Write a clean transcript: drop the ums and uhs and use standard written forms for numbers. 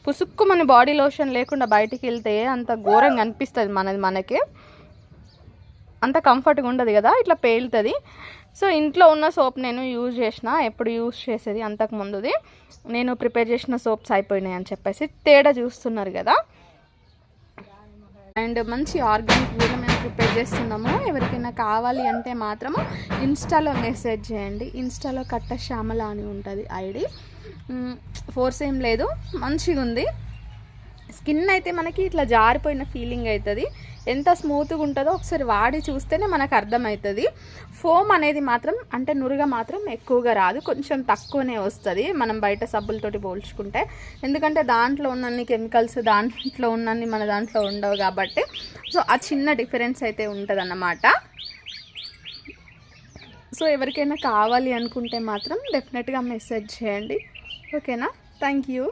పుసుక్కు మన body lotion లేకుండా బయటికి వెళ్తే అంత ఘోరంగా అనిపిస్తుంది మనకి, అంత కంఫర్ట్గా ఉండదు కదా, ఇట్లా పేలుతుంది. సో ఇంట్లో ఉన్న సోప్ నేను యూజ్ చేసిన, ఎప్పుడు యూజ్ చేసేది అంతకుముందుది, నేను ప్రిపేర్ చేసిన సోప్స్ అయిపోయినాయి అని చెప్పేసి తేడా చూస్తున్నారు కదా. అండ్ మంచి ఆర్గానిక్ వేలో మేము ప్రిపేర్ చేస్తున్నాము. ఎవరికైనా కావాలి అంటే మాత్రము ఇన్స్టాలో మెసేజ్ చేయండి. ఇన్స్టాలో కట్ట శ్యామల అని ఉంటుంది ఐడి. ఫోర్స్ ఏం లేదు, మంచిగా ఉంది. స్కిన్ అయితే మనకి ఇట్లా జారిపోయిన ఫీలింగ్ అవుతుంది. ఎంత స్మూత్గా ఉంటుందో ఒకసారి వాడి చూస్తేనే మనకు అర్థమవుతుంది. ఫోమ్ అనేది మాత్రం అంటే నురుగ మాత్రం ఎక్కువగా రాదు, కొంచెం తక్కువనే వస్తుంది మనం బయట సబ్బులతోటి పోల్చుకుంటే. ఎందుకంటే దాంట్లో ఉన్నన్ని కెమికల్స్ దాంట్లో ఉన్నన్ని మన దాంట్లో ఉండవు కాబట్టి. సో ఆ చిన్న డిఫరెన్స్ అయితే ఉంటుంది అన్నమాట. సో ఎవరికైనా కావాలి అనుకుంటే మాత్రం డెఫినెట్గా మెసేజ్ చేయండి. ఓకేనా? Thank you.